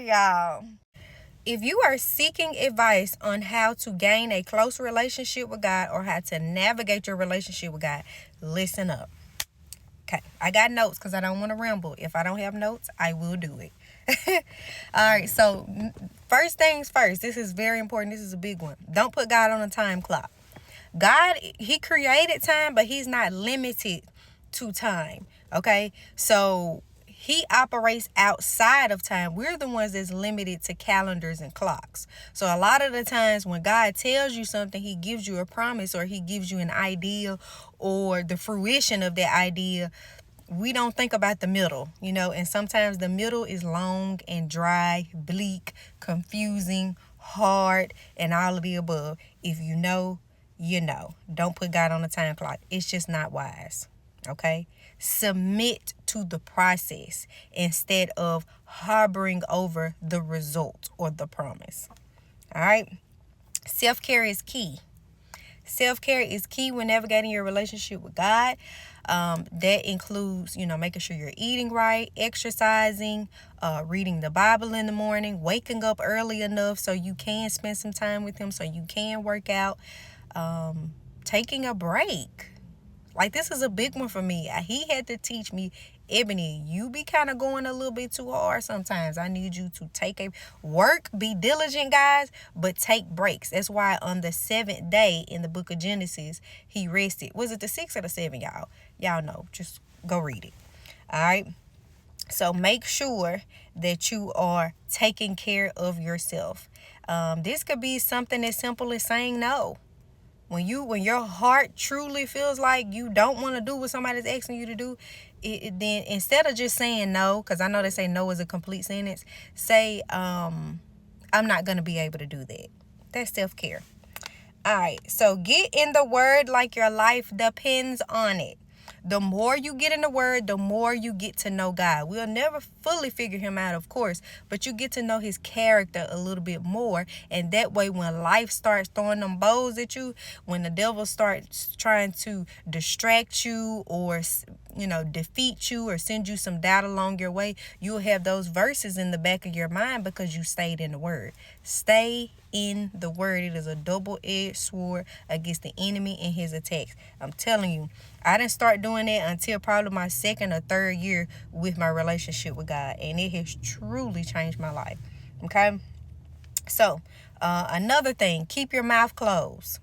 y'all. If you are seeking advice on how to gain a close relationship with God or how to navigate your relationship with God, listen up. Okay, I got notes because I don't want to ramble. If I don't have notes, I will do it. All right, so first things first, this is very important. This is a big one. Don't put God on a time clock. God, he created time, but he's not limited to time. Okay, so he operates outside of time. We're the ones that's limited to calendars and clocks. So a lot of the times when God tells you something, he gives you a promise or he gives you an idea or the fruition of that idea. We don't think about the middle, and sometimes the middle is long and dry, bleak, confusing, hard, and all of the above. If you know, you know. Don't put God on a time clock. It's just not wise. Okay? Submit to the process instead of harboring over the result or the promise. All right? Self-care is key. Self-care is key when navigating your relationship with God. That includes, making sure you're eating right, exercising, reading the Bible in the morning, waking up early enough so you can spend some time with him, so you can work out, taking a break. Like, this is a big one for me. He had to teach me, Ebony, you be kind of going a little bit too hard sometimes. I need you to take a work, be diligent, guys, but take breaks. That's why on the 7th day in the book of Genesis, he rested. Was it the 6th or the 7th, y'all? Y'all know. Just go read it. All right. So make sure that you are taking care of yourself. This could be something as simple as saying no. When your heart truly feels like you don't want to do what somebody's asking you to do, then instead of just saying no, because I know they say no is a complete sentence, say, I'm not going to be able to do that. That's self-care. All right, so get in the word like your life depends on it. The more you get in the word, the more you get to know God. We'll never fully figure him out, of course, but you get to know his character a little bit more. And that way, when life starts throwing them bows at you, when the devil starts trying to distract you or, defeat you or send you some doubt along your way, you'll have those verses in the back of your mind because you stayed in the word. Stay in the word. It is a double-edged sword against the enemy and his attacks. I'm telling you, I didn't start doing that until probably my 2nd or 3rd year with my relationship with God, and it has truly changed my life. Okay, so another thing, keep your mouth closed.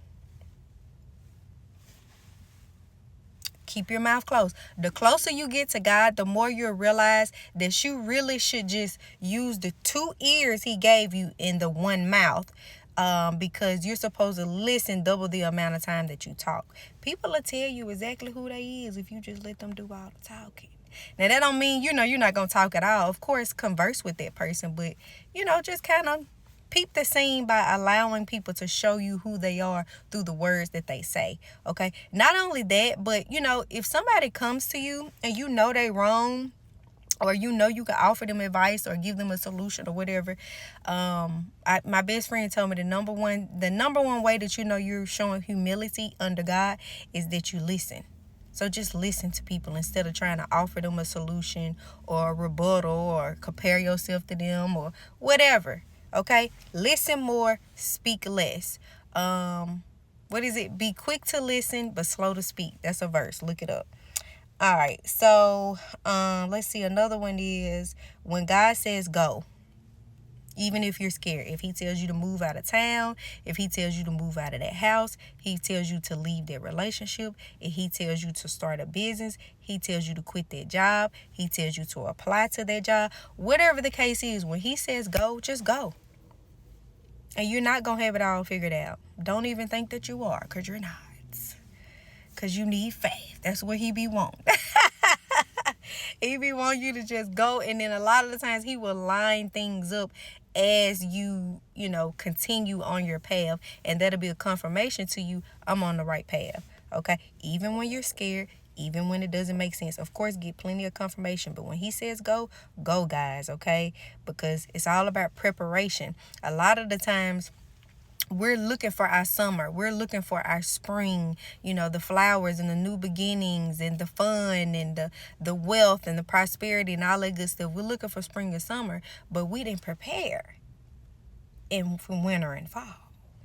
Keep your mouth closed. The closer you get to God, the more you'll realize that you really should just use the 2 ears he gave you in the 1 mouth, because you're supposed to listen double the amount of time that you talk. People will tell you exactly who they is if you just let them do all the talking. Now, that don't mean, you're not going to talk at all. Of course, converse with that person, but, just kind of peep the scene by allowing people to show you who they are through the words that they say. Okay. Not only that, but if somebody comes to you and they wrong, or you can offer them advice or give them a solution or whatever. My best friend told me the number one way that you're showing humility under God is that you listen. So just listen to people instead of trying to offer them a solution or a rebuttal or compare yourself to them or whatever. Okay, listen more, speak less. What is it? Be quick to listen, but slow to speak. That's a verse. Look it up. All right, so let's see. Another one is when God says go, even if you're scared. If he tells you to move out of town, if he tells you to move out of that house, he tells you to leave that relationship, if he tells you to start a business, he tells you to quit that job, he tells you to apply to that job, whatever the case is, when he says go, just go. And you're not going to have it all figured out. Don't even think that you are, because you're not. Because you need faith. That's what he be wanting. He be wanting you to just go. And then a lot of the times he will line things up as you, continue on your path. And that'll be a confirmation to you, I'm on the right path. Okay? Even when you're scared, even when it doesn't make sense. Of course, get plenty of confirmation. But when he says go, go, guys. Okay? Because it's all about preparation. A lot of the times we're looking for our summer. We're looking for our spring, the flowers and the new beginnings and the fun and the wealth and the prosperity and all that good stuff. We're looking for spring and summer, but we didn't prepare from winter and fall.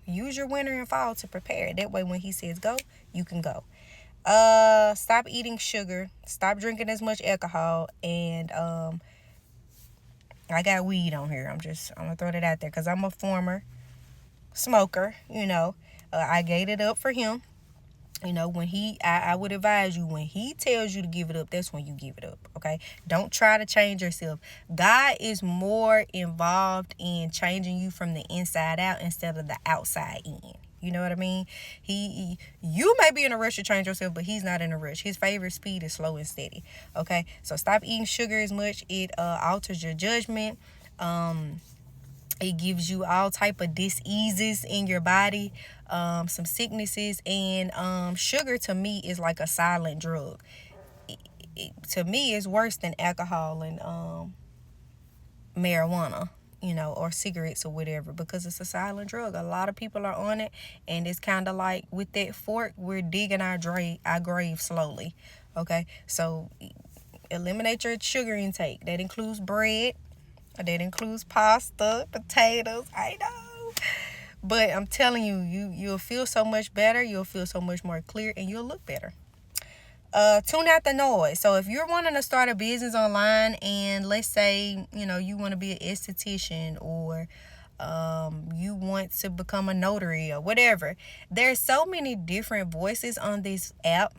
Use your winter and fall to prepare. That way when he says go, you can go. Stop eating sugar. Stop drinking as much alcohol. And I got weed on here. I'm going to throw that out there because I'm a former smoker. I gave it up for him. When I would advise you, when he tells you to give it up, that's when you give it up. Okay, don't try to change yourself. God is more involved in changing you from the inside out instead of the outside in. You know what I mean? You may be in a rush to change yourself, but he's not in a rush. His favorite speed is slow and steady. Okay, so stop eating sugar as much. It alters your judgment. It gives you all type of diseases in your body, some sicknesses, and sugar to me is like a silent drug. To me, it's worse than alcohol and marijuana, or cigarettes or whatever, because it's a silent drug. A lot of people are on it, and it's kind of like with that fork, we're digging our grave slowly. Okay, so eliminate your sugar intake. That includes bread. That includes pasta, potatoes. I know. But I'm telling you, you'll feel so much better. You'll feel so much more clear, and you'll look better. Tune out the noise. So if you're wanting to start a business online, and let's say, you want to be an esthetician, or you want to become a notary or whatever, there's so many different voices on this app.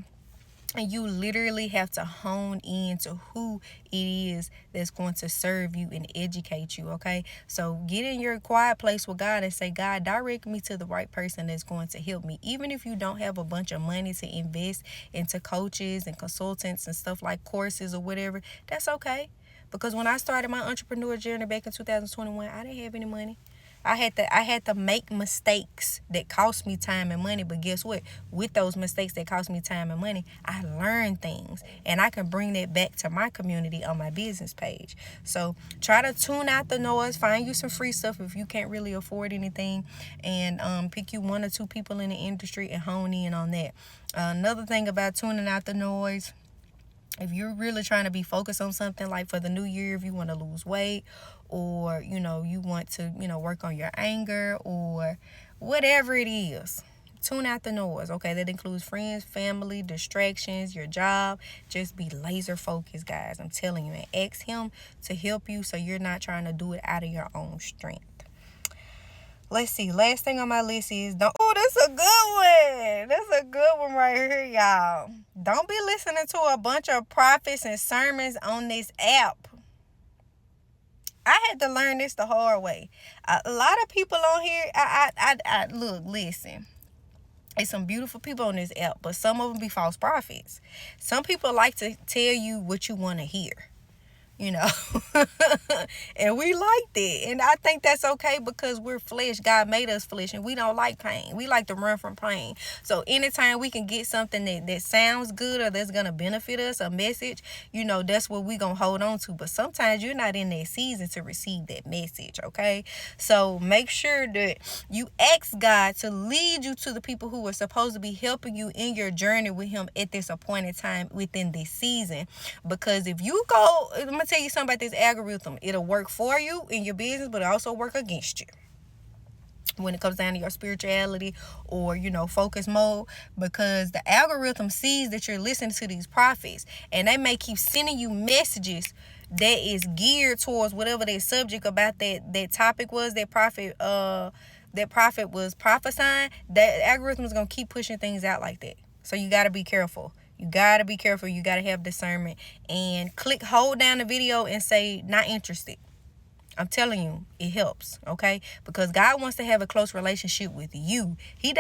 And you literally have to hone in to who it is that's going to serve you and educate you, okay? So get in your quiet place with God and say, God, direct me to the right person that's going to help me. Even if you don't have a bunch of money to invest into coaches and consultants and stuff like courses or whatever, that's okay. Because when I started my entrepreneur journey back in 2021, I didn't have any money. I had to make mistakes that cost me time and money, but guess what? With those mistakes that cost me time and money, I learned things, and I can bring that back to my community on my business page. So try to tune out the noise, find you some free stuff if you can't really afford anything, and pick you one or two people in the industry and hone in on that. Another thing about tuning out the noise, if you're really trying to be focused on something, like for the new year, if you want to lose weight, or you want to work on your anger, or whatever it is, tune out the noise. Okay, that includes friends, family, distractions, your job. Just be laser focused, guys. I'm telling you, and ask him to help you so you're not trying to do it out of your own strength. Let's see. Last thing on my list is oh, that's a good one. That's a good one right here, y'all. Don't be listening to a bunch of prophets and sermons on this app. I had to learn this the hard way. A lot of people on here, I look, listen. There's some beautiful people on this app, but some of them be false prophets. Some people like to tell you what you want to hear. And we like that, and I think that's okay, because we're flesh. God made us flesh, and we don't like pain. We like to run from pain. So anytime we can get something that sounds good or that's gonna benefit us, a message, that's what we gonna hold on to. But sometimes you're not in that season to receive that message. Okay, so make sure that you ask God to lead you to the people who are supposed to be helping you in your journey with him at this appointed time within this season. Because if you go, I'm gonna tell you something about this algorithm. It'll work for you in your business, but it also work against you when it comes down to your spirituality or focus mode, because the algorithm sees that you're listening to these prophets, and they may keep sending you messages that is geared towards whatever their subject about that topic was, that prophet was prophesying. That algorithm is going to keep pushing things out like that. So you got to be careful. You got to be careful. You got to have discernment, and hold down the video and say not interested. I'm telling you, it helps, okay? Because God wants to have a close relationship with you. He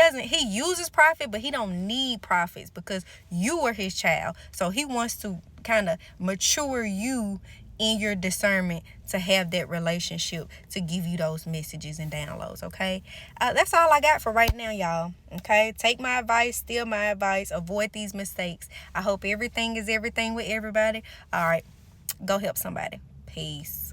uses prophet, but he don't need prophets, because you are his child. So he wants to kind of mature you in your discernment to have that relationship, to give you those messages and downloads, okay? That's all I got for right now, y'all, okay? Take my advice, steal my advice, avoid these mistakes. I hope everything is everything with everybody. All right, go help somebody. Peace.